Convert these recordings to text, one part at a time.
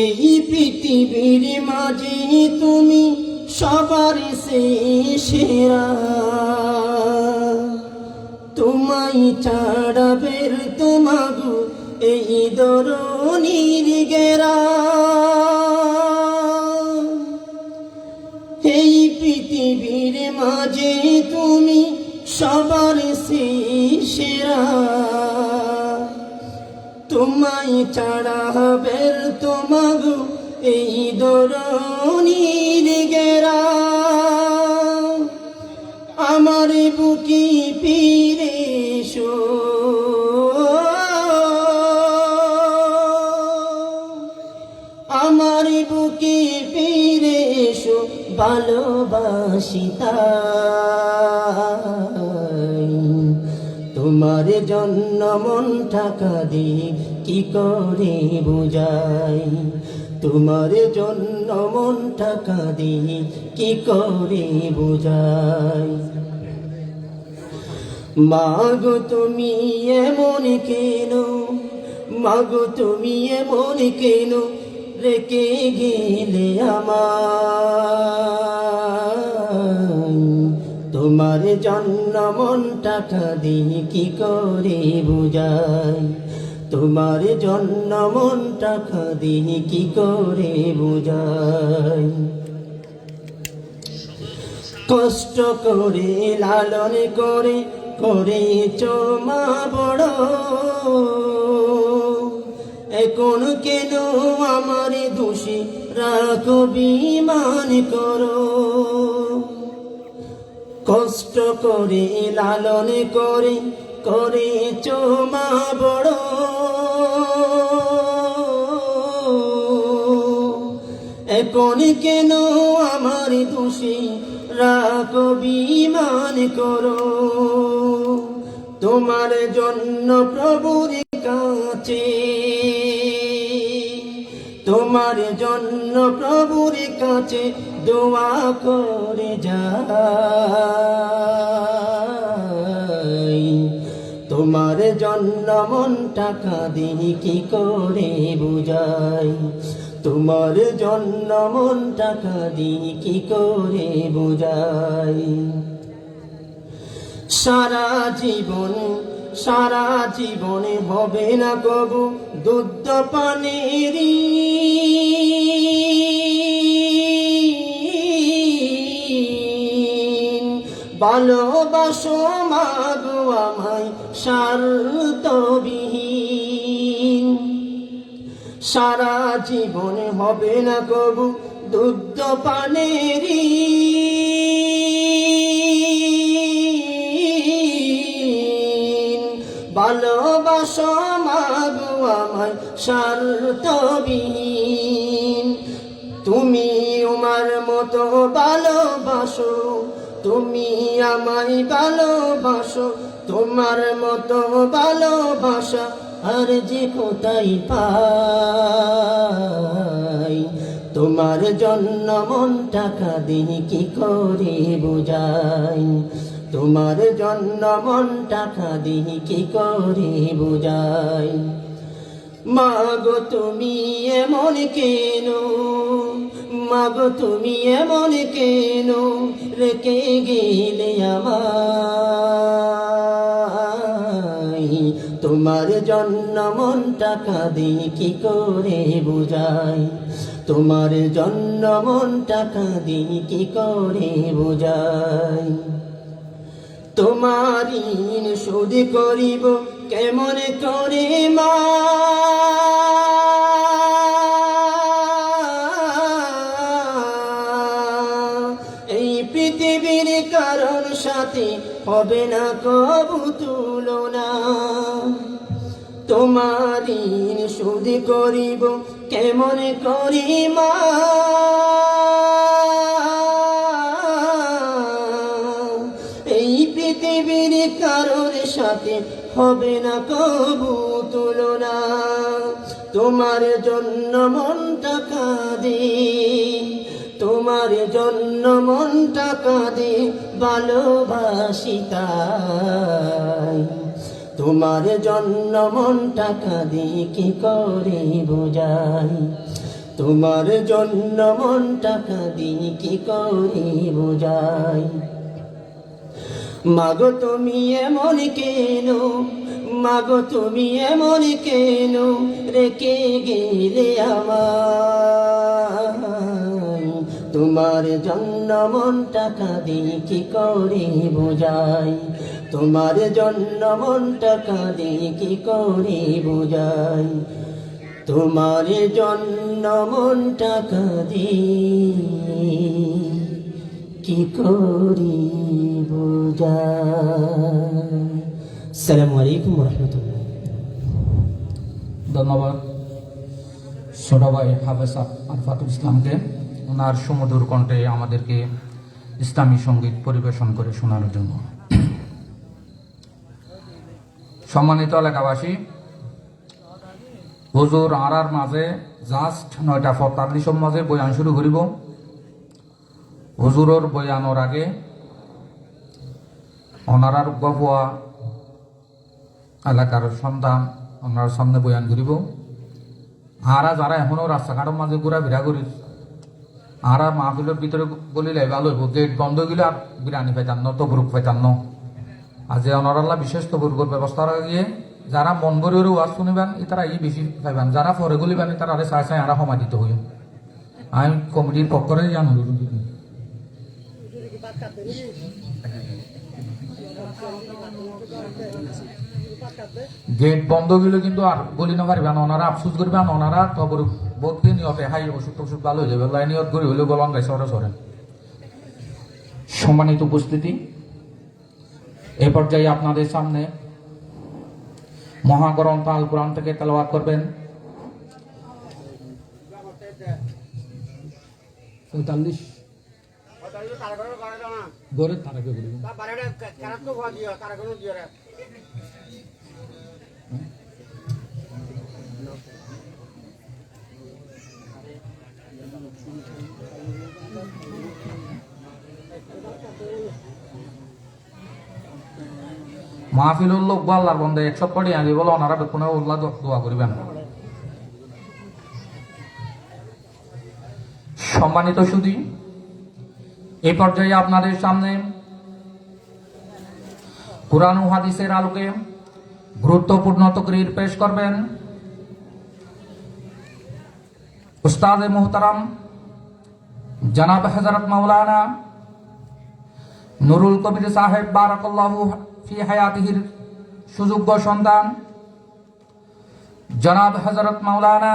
এই পৃথিবীর মাঝে তুমি সবার সেরা, তোমায় ছাড়া বের তোমাগো এই দরনির গেরা। এই পৃথিবীর মাঝে তুমি সবার সেরা, তোমায় ছাড়া বের তোমাগো এই দরনির গেরা। আমার বুকে ফিরে এসো, আমার বুকে ফিরে এসো, ভালোবাসি তাই। তোমার জন্য মনটা কাঁদে কি করে বুঝাই, তোমার জন্য মনটা কাঁদে কি করে বুঝাই। মাগো তুমি এমন কেন, মাগো তুমি এমন কেন রেখে গেলে আমায়। তোমার জন্য মনটা কাঁদে কি করে বুঝাই, তোমার জন্য মনটা কাঁদে কি করে বুঝাই। কষ্ট করে লালন করে করেছ মা বড়, এখন কেন আমার দোষী রাখো বিমান করো। কষ্ট করে লালন করে করেছ মা বড়, এখন কেন আমার দোষী রাখো বিমান করো। তোমার জন্য প্রভুর কাছে, তোমার জন্য প্রভুর কাছে দোয়া করে যাই। তোমার জন্য মনটা কাঁদে কি করে বুঝাই, তোমার জন্য মনটা কাঁদে কি করে বুঝাই। সারা জীবনে হবে না কবু দুধ পানির ঋণ। ভালোবাসো মাগো আমায় স্বার্থবিহীন। সারা জীবনে হবে না কবু দুধ পানির ঋণ। ভালোবাসো মাগো আমায় স্বার্থবিহীন। তুমি আমার মতো ভালোবাসো, তুমি আমায় ভালোবাসো, তোমার মতো ভালোবাসা আর যে কোথায় পাই। তোমার জন্য মনটা কাঁদে কি করে বুঝাই, তোমার জন্য মনটা কাঁদে কি করে বুঝাই। মাগো তুমি এমন কেন, মাগো তুমি এমন কেন রেখে গেলে আমায়। তোমার জন্য মনটা কাঁদে কি করে বুঝাই, তোমার জন্য মনটা কাঁদে কি করে বুঝাই। তোমার ঋণ শোধ করিব কেমন করে মা, এই পৃথিবীর কারোর সাথে হবে না কবু তুলনা। তোমার ঋণ শোধ করিব কেমন করে মা, এই পৃথিবীর কারোর সাথে হবে না কবু তুলনা। তোমার জন্য মনটা কাঁদে, তোমার জন্য মনটা কাঁদে ভালোবাসি তাই। তোমার জন্য মনটা কাঁদি কি করে বোঝাই, তোমার জন্য মনটা কাঁদি কি করে বোঝাই। মাগো তুমি এমন কেন, মাগো তুমি এমন কেন রেখে গেলে আমায়, তোমার জন্য মনটা কাঁদি কি করে বোঝাই, তোমার জন্য মনটা কাঁদি কি করে বোঝাই, তোমার জন্য মনটা কাঁদি কি করি বোঝাই। আসসালামু আলাইকুম ওয়া রাহমাতুল্লাহ। ধন্যবাদ ছোট ভাই হাফেজ আরফাতুল ইসলামকে ওনার সুমধুর কণ্ঠে আমাদেরকে ইসলামী সঙ্গীত পরিবেশন করে শোনানোর জন্য। সম্মানিত এলাকাবাসী, হুজুর আরার মাঝে জাস্ট 9:45 মাঝে বয়ান শুরু করিব। হুজুরের বয়ানোর আগে ওনারার গফুয়া এলাকার সন্তান ওনার সামনে বয়ান করিব। আরা যারা এখনো রাস্তাঘাটের মাঝে ঘোরাফেরা করি, আরা মাহফিলের ভিতরে বলিলে ভালো হইব, গেট বন্ধ গেলে আর বিরানি পাইতাম না, তবরুক পাইতাম না। আজ অনারাল্লাহ বিশেষ তবরুকের ব্যবস্থা রাখিয়ে যারা মন ভরে ওয়াজ শুনিবেন তারা এই বেশি পাইবেন, যারা পরে গলিবেন তারা আরে চাই চাই আরা সময় দিতে হইব। আমি কমিটির পক্ষরে জানো গেট বন্ধ গেলে কিন্তু আর বলি না পারবেন, ওনারা আফসুস করবেন, ওনারা তবর বোধকে নিয়তে হাই ওষুধ টষুধ ভালো হয়ে যাবে, নিয়ত করে হইলে গলন গাইছে ওরা সরেন। সম্মানিত উপস্থিতি, এ পর্যায়ে আপনাদের সামনে মহাগ্রন্থ আল কোরআন থেকে তেলাওয়াত করবেন 45 গরে তারাকে বলি মাহফিলুল লোক আল্লাহর বন্ধে 100 পড়ি আগে বলো ওনারা বেকুনে উল্লাহ দোয়া করিবেন। সম্মানিত সুধী, এই পর্যায়ে আপনাদের সামনে কুরআন ও হাদিসের আলোকে গুরুত্বপূর্ণ তকরির পেশ করবেন উস্তাদ মুহতারাম জনাব হযরত মাওলানা নুরুল কবির সাহেব বারাকাল্লাহু ফি হায়াতিহির সুযোগ্য সন্তান জনাব হযরত মাওলানা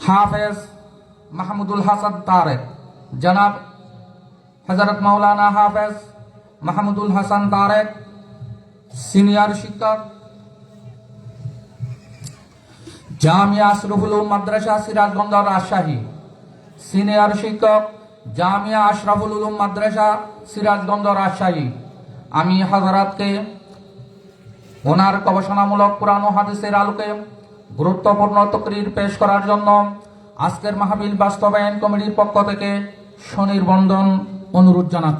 হাফেজ মাহমুদুল হাসান তারেক, জনাব হযরত মাওলানা হাফেজ মাহমুদুল হাসান তারেক সিনিয়র শিক্ষক জামিয়া আশরাফুল উলুম মাদ্রাসা সিরাজগঞ্জ রাজশাহী, সিনিয়র শিক্ষক জামিয়া আশরাফুল উলুম মাদ্রাসা সিরাজগঞ্জ রাজশাহী। আমি হযরতকে ওনার গবেষণামূলক কুরআন ও হাদিসের আলোকে গুরুত্বপূর্ণ তকরির পেশ করার জন্য আজকের মাহফিল বাস্তবায়ন কমিটির পক্ষ থেকে সুনির্বন্ধন অনুরোধ জানাচ্ছি।